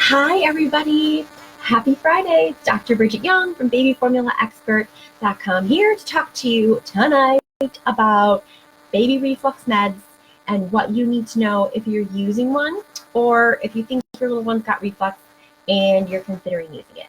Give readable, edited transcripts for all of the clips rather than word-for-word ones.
Hi, everybody. Happy Friday. It's Dr. Bridget Young from babyformulaexpert.com here to talk to you tonight about baby reflux meds and what you need to know if you're using one or if you think your little one's got reflux and you're considering using it.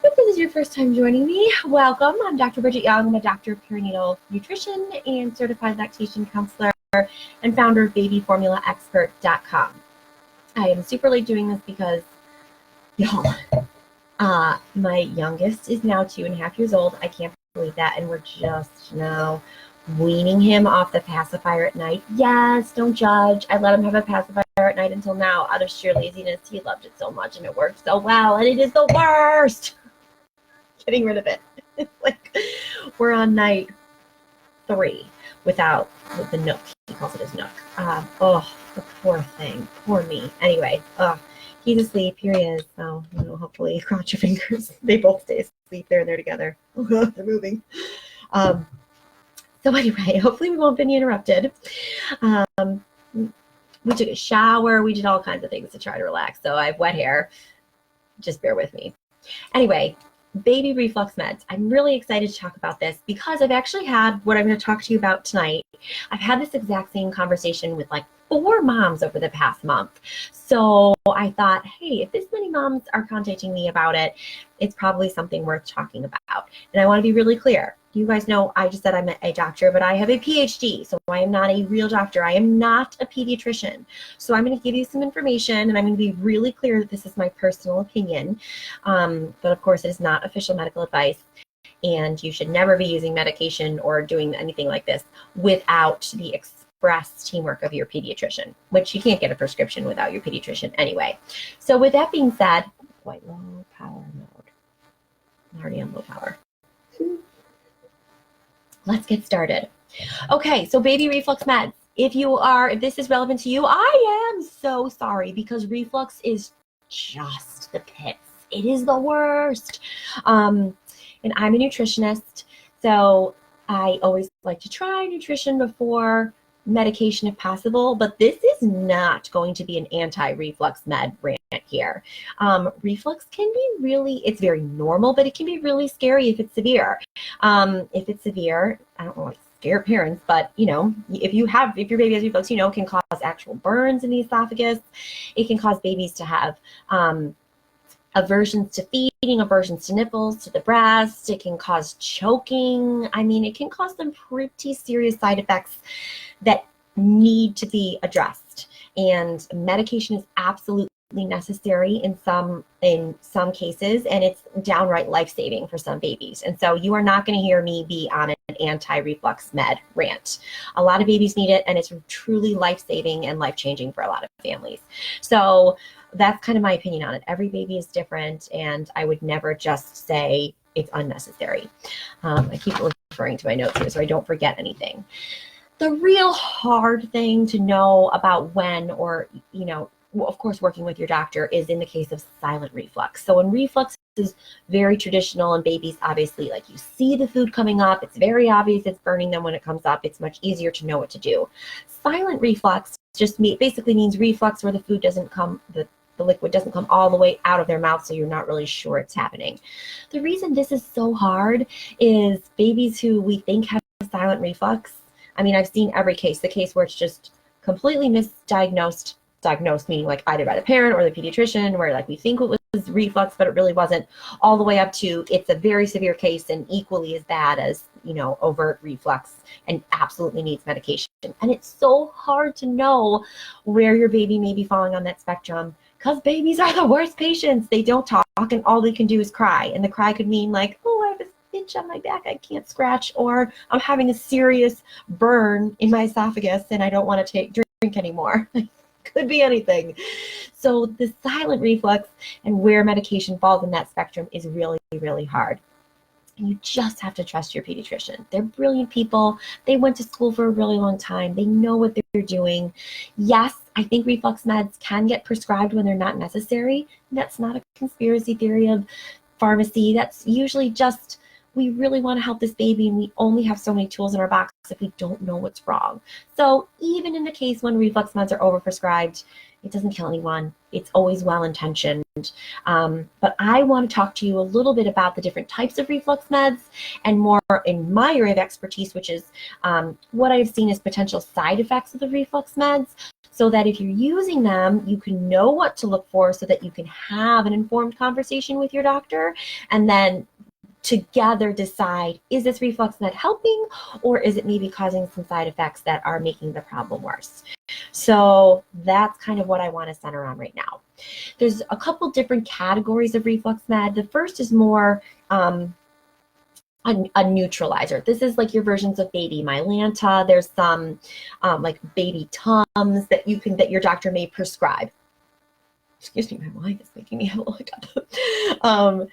If this is your first time joining me, welcome. I'm Dr. Bridget Young. I'm a doctor of perinatal nutrition and certified lactation counselor and founder of babyformulaexpert.com. I am super late doing this because, y'all, my youngest is now 2.5 years old. I can't believe that. And we're just now weaning him off the pacifier at night. Yes, don't judge. I let him have a pacifier at night until now out of sheer laziness. He loved it so much and it worked so well. And it is the worst. Getting rid of it. It's like we're on night 3 with the nook. He calls it his nook. The poor thing. Poor me. Anyway, he's asleep. Here he is. So, hopefully, cross your fingers. They both stay asleep. They're in there together. They're moving. So anyway, hopefully we won't be interrupted. We took a shower. We did all kinds of things to try to relax. So I have wet hair. Just bear with me. Anyway, baby reflux meds. I'm really excited to talk about this because I've actually had what I'm going to talk to you about tonight. I've had this exact same conversation with like 4 moms over the past month. So I thought, hey, if this many moms are contacting me about it, it's probably something worth talking about. And I want to be really clear. You guys know I just said I'm a doctor, but I have a PhD, so I am not a real doctor. I am not a pediatrician. So I'm going to give you some information, and I'm going to be really clear that this is my personal opinion. But of course, it is not official medical advice, and you should never be using medication or doing anything like this without the express teamwork of your pediatrician, which you can't get a prescription without your pediatrician anyway. So with that being said, quite low power mode. I'm already on low power. Let's get started. Okay, so baby reflux meds. If this is relevant to you, I am so sorry because reflux is just the pits. It is the worst. And I'm a nutritionist, so I always like to try nutrition before medication if possible, but this is not going to be an anti-reflux med rant here. Reflux can be it's very normal, but it can be really scary if it's severe. If it's severe, I don't want to scare parents, but if your baby has reflux, it can cause actual burns in the esophagus. It can cause babies to have aversions to feeding, aversions to nipples, to the breast. It can cause choking. I mean, it can cause some pretty serious side effects that need to be addressed. And medication is absolutely necessary in some cases, and it's downright life-saving for some babies. And so you are not going to hear me be on an anti-reflux med rant. A lot of babies need it, and it's truly life-saving and life-changing for a lot of families. So that's kind of my opinion on it. Every baby is different, and I would never just say it's unnecessary. I keep referring to my notes here so I don't forget anything. The real hard thing to know about when, or, of course, working with your doctor is in the case of silent reflux. So when reflux is very traditional and babies, obviously, like you see the food coming up, it's very obvious it's burning them when it comes up. It's much easier to know what to do. Silent reflux just basically means reflux where the food doesn't come, the liquid doesn't come all the way out of their mouth, so you're not really sure it's happening. The reason this is so hard is babies who we think have silent reflux, I mean, I've seen every case, the case where it's just completely misdiagnosed, meaning like either by the parent or the pediatrician, where like we think it was reflux, but it really wasn't, all the way up to it's a very severe case and equally as bad as, overt reflux and absolutely needs medication. And it's so hard to know where your baby may be falling on that spectrum because babies are the worst patients. They don't talk and all they can do is cry. And the cry could mean like, oh, I have a itch on my back I can't scratch, or I'm having a serious burn in my esophagus and I don't want to drink anymore. Could be anything. So the silent reflux and where medication falls in that spectrum is really, really hard. And you just have to trust your pediatrician. They're brilliant people. They went to school for a really long time. They know what they're doing. Yes, I think reflux meds can get prescribed when they're not necessary. That's not a conspiracy theory of pharmacy. That's usually just, we really want to help this baby and we only have so many tools in our box if we don't know what's wrong. So even in the case when reflux meds are overprescribed, It doesn't kill anyone. It's always well-intentioned. But I want to talk to you a little bit about the different types of reflux meds and more in my area of expertise, which is what I've seen as potential side effects of the reflux meds, so that if you're using them, you can know what to look for so that you can have an informed conversation with your doctor and then together decide, is this reflux med helping, or is it maybe causing some side effects that are making the problem worse? So that's kind of what I want to center on right now. There's a couple different categories of reflux med. The first is more a neutralizer. This is like your versions of baby Mylanta. There's some like baby Tums that your doctor may prescribe. Excuse me, my wine is making me have a little hiccup.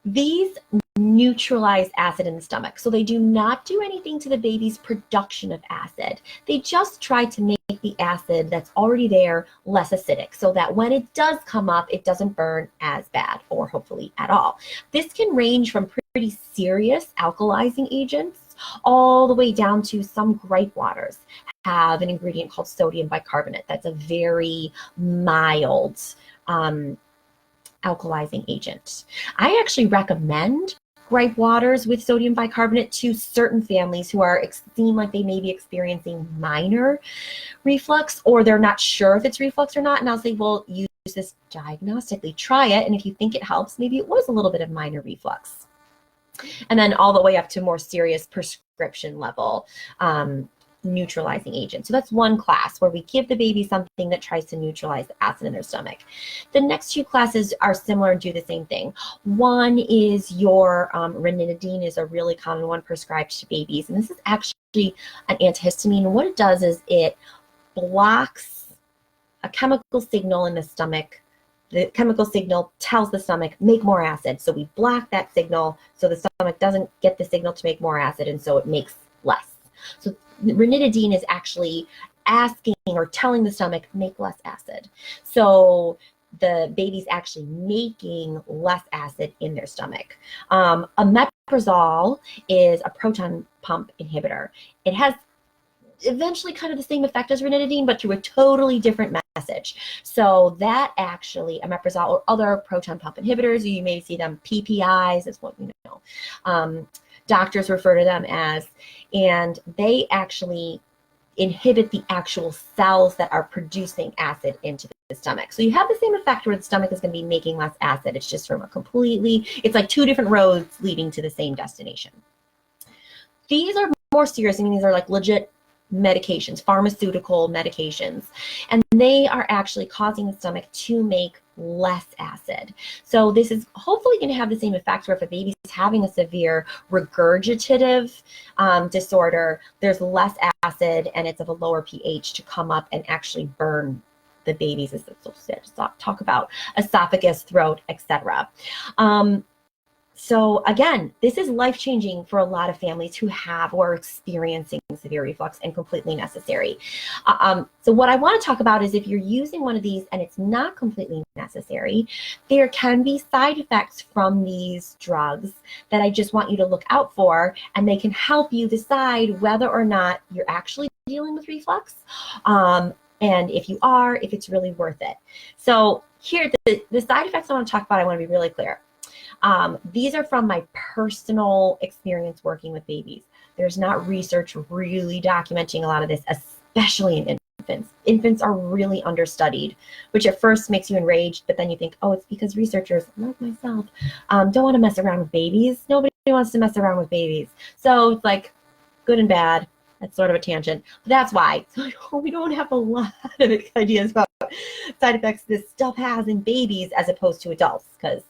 These neutralize acid in the stomach. So they do not do anything to the baby's production of acid. They just try to make the acid that's already there less acidic so that when it does come up, it doesn't burn as bad or hopefully at all. This can range from pretty serious alkalizing agents all the way down to some gripe waters have an ingredient called sodium bicarbonate. That's a very mild alkalizing agent. I actually recommend gripe waters with sodium bicarbonate to certain families who seem like they may be experiencing minor reflux, or they're not sure if it's reflux or not. And I'll say, well, use this diagnostically, try it. And if you think it helps, maybe it was a little bit of minor reflux. And then all the way up to more serious prescription level neutralizing agent. So that's one class where we give the baby something that tries to neutralize the acid in their stomach. The next two classes are similar and do the same thing. One is your ranitidine is a really common one prescribed to babies. And this is actually an antihistamine. And what it does is it blocks a chemical signal in the stomach. The chemical signal tells the stomach, make more acid. So we block that signal so the stomach doesn't get the signal to make more acid, and so it makes less. So ranitidine is actually asking or telling the stomach, make less acid. So the baby's actually making less acid in their stomach. Omeprazole is a proton pump inhibitor. It has eventually kind of the same effect as ranitidine, but through a totally different message. So that actually, omeprazole or other proton pump inhibitors, you may see them PPIs, is what you know. Doctors refer to them as, and they actually inhibit the actual cells that are producing acid into the stomach. So you have the same effect where the stomach is going to be making less acid. It's just from it's like two different roads leading to the same destination. These are more serious. I mean, these are like legit medications, pharmaceutical medications, and they are actually causing the stomach to make less acid. So this is hopefully going to have the same effect where if a baby is having a severe regurgitative disorder, there's less acid and it's of a lower pH to come up and actually burn the baby's, as it's so sad to talk about, esophagus, throat, etc. So again, this is life-changing for a lot of families who have or are experiencing severe reflux and completely necessary. So what I want to talk about is if you're using one of these and it's not completely necessary, there can be side effects from these drugs that I just want you to look out for, and they can help you decide whether or not you're actually dealing with reflux. And if you are, if it's really worth it. So here, the side effects I want to talk about, I want to be really clear. These are from my personal experience working with babies. There's not research really documenting a lot of this, especially in infants. Infants are really understudied, which at first makes you enraged, but then you think, oh, it's because researchers, like myself, don't want to mess around with babies. Nobody wants to mess around with babies. So it's like good and bad. That's sort of a tangent. But that's why. So we don't have a lot of ideas about side effects this stuff has in babies as opposed to adults, because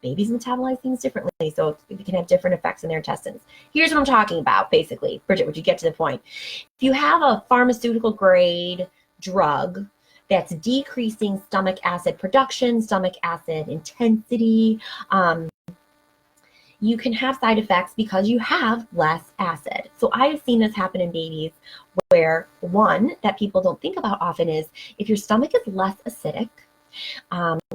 babies metabolize things differently, so it can have different effects in their intestines. Here's what I'm talking about, basically. Bridget, would you get to the point? If you have a pharmaceutical grade drug that's decreasing stomach acid production, stomach acid intensity, you can have side effects because you have less acid. So I've seen this happen in babies where, one, that people don't think about often is if your stomach is less acidic,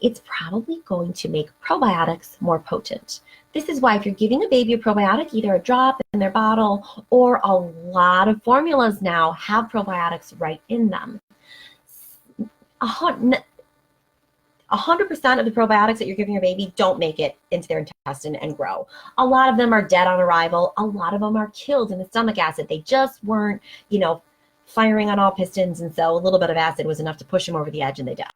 it's probably going to make probiotics more potent. This is why if you're giving a baby a probiotic, either a drop in their bottle or a lot of formulas now have probiotics right in them. 100% of the probiotics that you're giving your baby don't make it into their intestine and grow. A lot of them are dead on arrival. A lot of them are killed in the stomach acid. They just weren't, firing on all pistons, and so a little bit of acid was enough to push them over the edge and they die.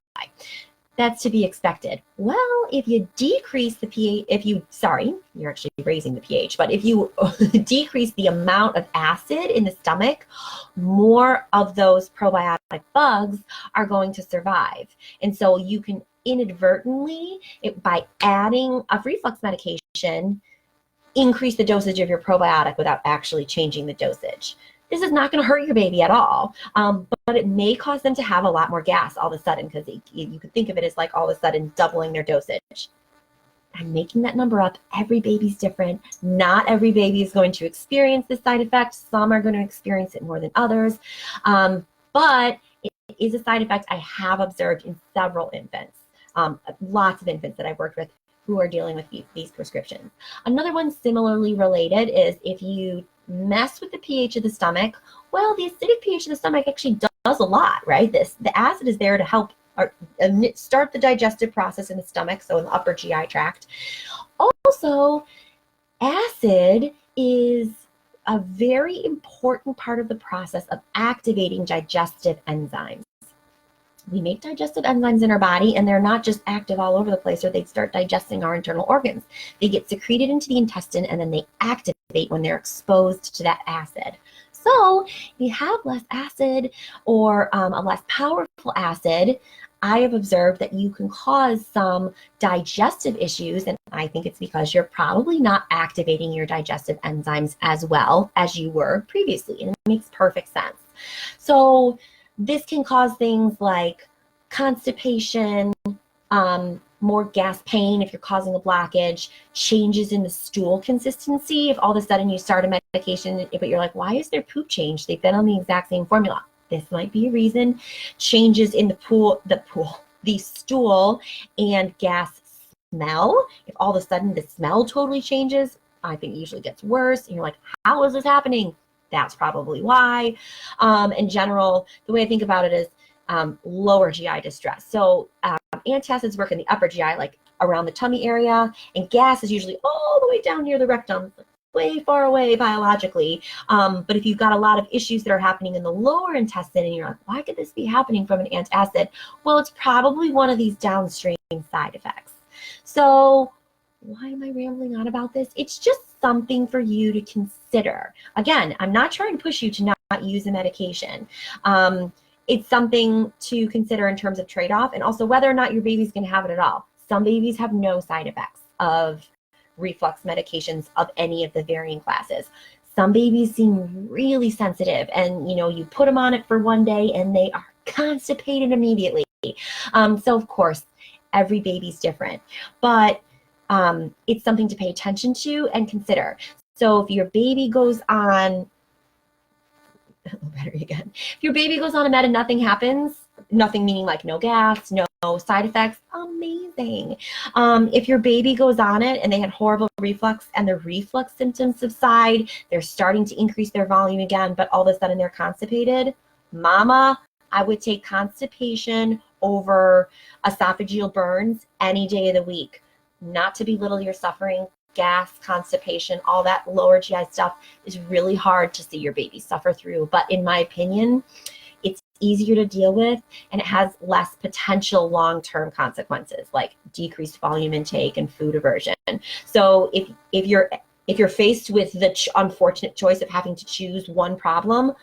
That's to be expected. Well, if you decrease the pH, you're actually raising the pH, but if you decrease the amount of acid in the stomach, more of those probiotic bugs are going to survive. And so you can inadvertently, by adding a reflux medication, increase the dosage of your probiotic without actually changing the dosage. This is not going to hurt your baby at all, but it may cause them to have a lot more gas all of a sudden, because you could think of it as like all of a sudden doubling their dosage. I'm making that number up. Every baby's different. Not every baby is going to experience this side effect. Some are going to experience it more than others, but it is a side effect I have observed in several infants, lots of infants that I've worked with who are dealing with these prescriptions. Another one similarly related is if you mess with the pH of the stomach, well, the acidic pH of the stomach actually does a lot, right? The acid is there to help start the digestive process in the stomach, so in the upper GI tract. Also, acid is a very important part of the process of activating digestive enzymes. We make digestive enzymes in our body, and they're not just active all over the place, or they'd start digesting our internal organs. They get secreted into the intestine, and then they activate when they're exposed to that acid. So if you have less acid or a less powerful acid, I have observed that you can cause some digestive issues, and I think it's because you're probably not activating your digestive enzymes as well as you were previously, and it makes perfect sense. So this can cause things like constipation, more gas pain if you're causing a blockage, changes in the stool consistency. If all of a sudden you start a medication, but you're like, why is their poop changed? They've been on the exact same formula. This might be a reason. Changes in the stool and gas smell. If all of a sudden the smell totally changes, I think it usually gets worse. And you're like, how is this happening? That's probably why. In general, the way I think about it is lower GI distress. So antacids work in the upper GI, like around the tummy area, and gas is usually all the way down near the rectum, way far away biologically. But if you've got a lot of issues that are happening in the lower intestine, and you're like, why could this be happening from an antacid? Well, it's probably one of these downstream side effects. So why am I rambling on about this? It's just something for you to consider. Again, I'm not trying to push you to not use a medication. It's something to consider in terms of trade-off, and also whether or not your baby's going to have it at all. Some babies have no side effects of reflux medications of any of the varying classes. Some babies seem really sensitive, and you put them on it for one day and they are constipated immediately. So of course, every baby's different, but it's something to pay attention to and consider. So if your baby goes on, if your baby goes on a med and nothing happens, nothing meaning like no gas, no side effects, amazing. If your baby goes on it and they had horrible reflux and the reflux symptoms subside, they're starting to increase their volume again, but all of a sudden they're constipated, mama, I would take constipation over esophageal burns any day of the week. Not to belittle your suffering, gas, constipation, all that lower GI stuff is really hard to see your baby suffer through. But in my opinion, it's easier to deal with, and it has less potential long-term consequences like decreased volume intake and food aversion. So if you're faced with the unfortunate choice of having to choose one problem,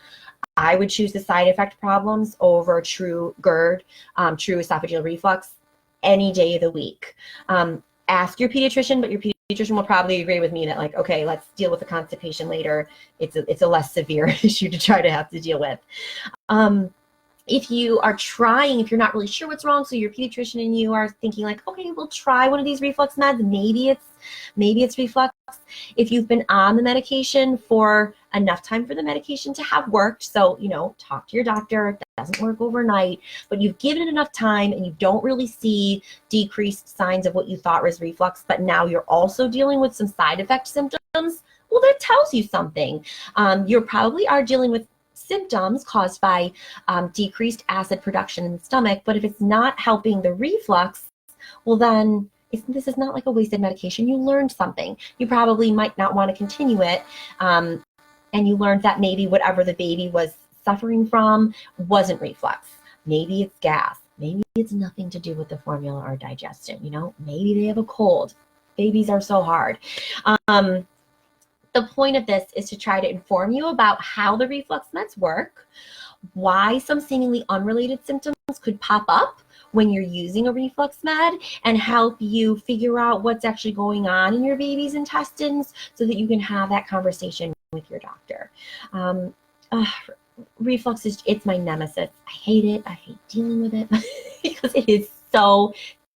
I would choose the side effect problems over true GERD, true esophageal reflux, any day of the week. Ask your pediatrician, but your pediatrician will probably agree with me that, like, okay, let's deal with the constipation later. It's a less severe issue to try to have to deal with. If you're not really sure what's wrong, so your pediatrician and you are thinking like, okay, we'll try one of these reflux meds. Maybe it's reflux. If you've been on the medication for enough time for the medication to have worked, so, talk to your doctor. It doesn't work overnight, but you've given it enough time and you don't really see decreased signs of what you thought was reflux, but now you're also dealing with some side effect symptoms. Well, that tells you something. You probably are dealing with symptoms caused by decreased acid production in the stomach. But if it's not helping the reflux, well then this is not like a wasted medication. You learned something. You probably might not want to continue it. And you learned that maybe whatever the baby was suffering from wasn't reflux. Maybe it's gas. Maybe it's nothing to do with the formula or digestion. Maybe they have a cold. Babies are so hard. The point of this is to try to inform you about how the reflux meds work, why some seemingly unrelated symptoms could pop up when you're using a reflux med, and help you figure out what's actually going on in your baby's intestines so that you can have that conversation with your doctor. Reflux it's my nemesis. I hate it. I hate dealing with it because it is so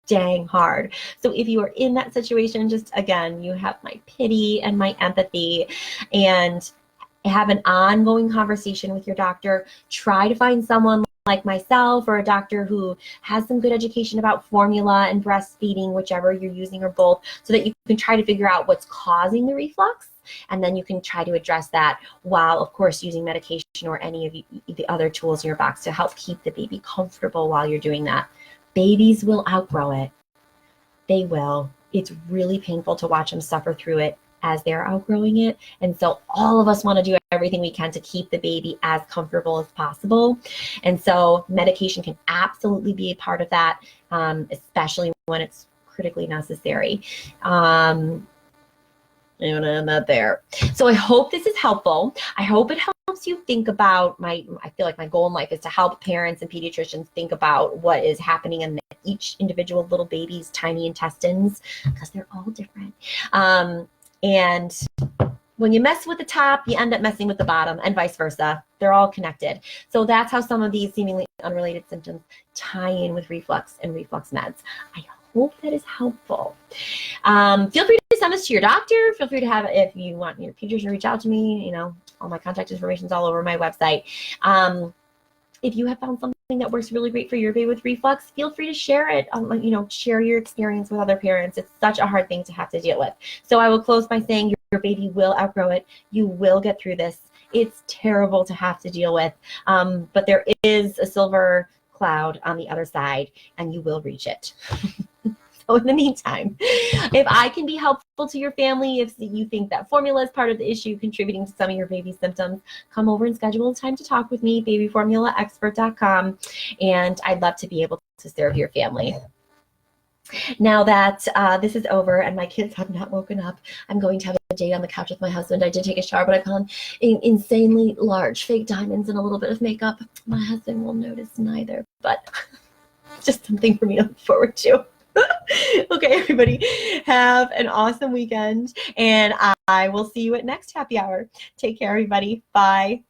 dang hard. So if you are in that situation, just again, you have my pity and my empathy, and have an ongoing conversation with your doctor. Try to find someone like myself or a doctor who has some good education about formula and breastfeeding, whichever you're using or both, so that you can try to figure out what's causing the reflux. And then you can try to address that while, of course, using medication or any of the other tools in your box to help keep the baby comfortable while you're doing that. Babies will outgrow it. They will. It's really painful to watch them suffer through it as they're outgrowing it. And so all of us want to do everything we can to keep the baby as comfortable as possible. And so medication can absolutely be a part of that, especially when it's critically necessary. I'm going to end that there. So I hope this is helpful. I hope it helps you think about I feel like my goal in life is to help parents and pediatricians think about what is happening in each individual little baby's tiny intestines, because they're all different. And when you mess with the top, you end up messing with the bottom, and vice versa. They're all connected. So that's how some of these seemingly unrelated symptoms tie in with reflux and reflux meds. I hope that is helpful. Feel free to send this to your doctor. Feel free to have, if you want your pediatrician to reach out to me, all my contact information is all over my website. If you have found something that works really great for your baby with reflux, feel free to share it. Share your experience with other parents. It's such a hard thing to have to deal with. So I will close by saying your baby will outgrow it. You will get through this. It's terrible to have to deal with, but there is a silver cloud on the other side, and you will reach it. So in the meantime, if I can be helpful to your family, if you think that formula is part of the issue contributing to some of your baby's symptoms, come over and schedule a time to talk with me, babyformulaexpert.com, and I'd love to be able to serve your family. Now that this is over and my kids have not woken up, I'm going to have a date on the couch with my husband. I did take a shower, but I put on insanely large fake diamonds and a little bit of makeup. My husband will notice neither, but just something for me to look forward to. Okay, everybody, have an awesome weekend, and I will see you at next happy hour. Take care, everybody. Bye.